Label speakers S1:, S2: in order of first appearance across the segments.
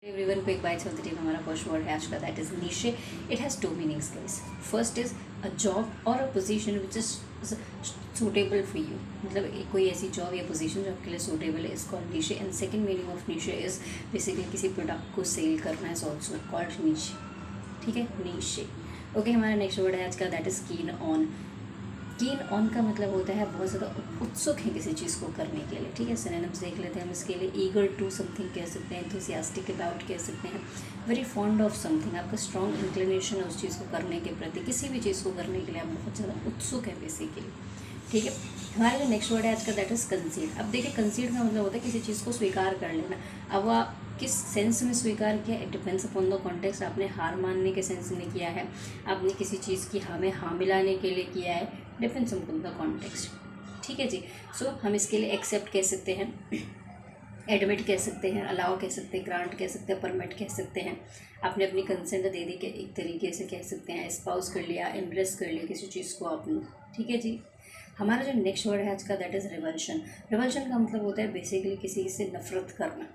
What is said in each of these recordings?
S1: Everyone, quick bites of the tip. हमारा first word है आज का, that is niche. It has two meanings guys. First is a job और a position which is suitable for you. मतलब कोई ऐसी job या position जो आपके लिए सूटेबल है, is called niche. And second meaning of niche is basically किसी प्रोडक्ट को सेल करना इज ऑल्सो कॉल्ड नीशे. ठीक है, नीशे. ओके, हमारा नेक्स्ट वर्ड है आज का, that is keen on. Keen on का मतलब होता है बहुत ज़्यादा उत्सुक है किसी चीज़ को करने के लिए. ठीक है, सिनोनिम्स देख लेते हैं हम इसके लिए. ईगर टू समथिंग कह सकते हैं, एंथुसियास्टिक अबाउट कह सकते हैं, वेरी फॉन्ड ऑफ समथिंग. आपका स्ट्रॉन्ग इंक्लिनेशन है उस चीज़ को करने के प्रति, किसी भी चीज़ को करने के लिए आप बहुत ज़्यादा उत्सुक है बेसिकली. ठीक है, हमारा जो नेक्स्ट वर्ड है आज का, दैट इज़ कंसीड. अब देखिए, कंसीड का मतलब होता है किसी चीज़ को स्वीकार कर लेना. अब आप किस सेंस में स्वीकार किया, it depends upon the context. आपने हार मानने के सेंस में किया है, आपने किसी चीज़ की हाँ में हाँ मिलाने के लिए किया है, डिपेंड्स अपॉन द कॉन्टेक्स्ट. ठीक है जी. सो हम इसके लिए एक्सेप्ट कह सकते हैं, एडमिट कह सकते हैं, अलाउ कह सकते हैं, ग्रांट कह सकते हैं, परमिट कह सकते हैं. आपने अपनी कंसेंट दे दी के एक तरीके से कह सकते हैं, स्पाउस कर लिया, एम्ब्रेस कर लिया किसी चीज़ को आपने. ठीक है जी. हमारा जो नेक्स्ट वर्ड है आज का, दैट इज़ रिवल्शन. रिवल्शन का मतलब होता है बेसिकली किसी से नफरत करना.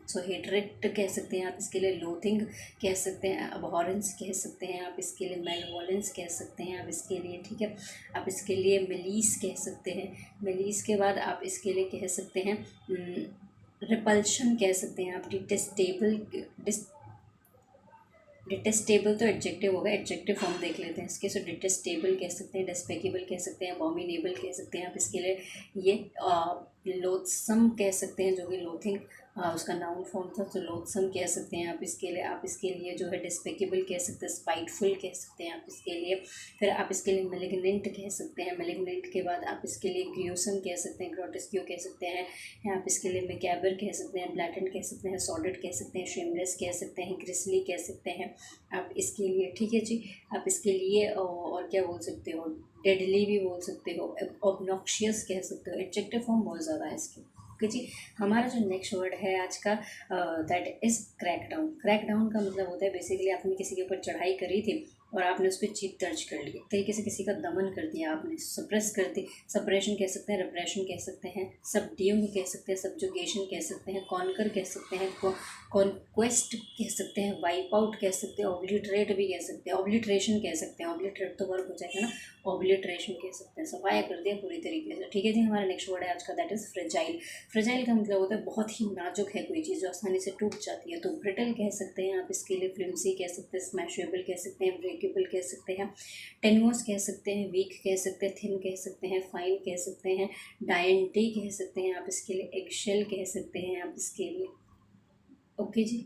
S1: सो हेटरेट कह सकते हैं आप इसके लिए, लोथिंग कह सकते हैं, अबहॉरेंस कह सकते हैं आप इसके लिए, मेलवोलेंस कह सकते हैं आप इसके लिए. ठीक है, आप इसके लिए मिलीस कह सकते हैं. मिलीस के बाद आप इसके लिए कह सकते हैं रिपल्शन कह सकते हैं आप. डिटेस्टेबल, डिटेस्टेबल तो एडजेक्टिव होगा, एडजेक्टिव फॉर्म देख लेते हैं इसके. सो डिटेस्टेबल कह सकते हैं, डेस्पेकेबल कह सकते हैं, अबॉमिनेबल कह सकते हैं आप इसके लिए. ये लोथसम कह सकते हैं, जो कि लोथिंग उसका नाउन फॉर्म था, तो लोथसम कह सकते हैं आप इसके लिए. आप इसके लिए जो है डिस्पेकेबल कह सकते हैं, स्पाइटफुल कह सकते हैं आप इसके लिए. फिर आप इसके लिए मेलिग्नेंट कह सकते हैं. मेलिग्नेंट के बाद आप इसके लिए ग्रियोसम कह सकते हैं, ग्रोटेस्क्यू कह सकते हैं. आप इसके लिए मैकेबर कह सकते हैं, ब्लैटेंट कह सकते हैं, सॉर्डेड कह सकते हैं, शेमलेस कह सकते हैं, ग्रिसली कह सकते हैं आप इसके लिए. ठीक है जी. आप इसके लिए और क्या बोल सकते हो, डेडली भी बोल सकते हो, ऑब्नॉक्शियस कह सकते हो. एडजेक्टिव फॉर्म बहुत ज़्यादा है इसकी. ओके जी. हमारा जो नेक्स्ट वर्ड है आज का, दैट इज़ क्रैकडाउन. क्रैकडाउन का मतलब होता है बेसिकली आपने किसी के ऊपर चढ़ाई करी थी और आपने उस पर जीत दर्ज कर ली, एक तरीके से किसी का दमन कर दिया आपने, सप्रेस कर दी. सप्रेशन कह सकते हैं, रिप्रेशन कह सकते हैं, सबड्यूइंग कह सकते हैं, सब्जुगेशन कह सकते हैं, कॉन्कर कह सकते हैं, कॉन्क्वेस्ट कह सकते हैं, वाइप आउट कह सकते हैं, ऑब्लिटरेट भी कह सकते हैं, ऑब्लिट्रेशन कह सकते हैं. ऑब्लिटरेट तो वर्क हो जाएगा ना, ऑब्लिट्रेशन कह सकते हैं, सफाया कर दिया पूरी तरीके से. ठीक है जी. हमारा नेक्स्ट वर्ड है आज का, दैट इज़ फ्रेजाइल. फ्रेजाइल का मतलब होता है बहुत ही नाजुक है कोई चीज़, जो आसानी से टूट जाती है. तो ब्रिटल कह सकते हैं आप इसके लिए, फ्लिमसी कह सकते हैं, स्मैशेबल कह सकते हैं, ब्रेकेबल कह सकते हैं, टेनुअस कह सकते हैं, वीक कह सकते हैं, थिन कह सकते हैं, फाइन कह सकते हैं, डायंटी कह सकते हैं आप इसके लिए, एगशेल कह सकते हैं आप इसके लिए. ओके जी.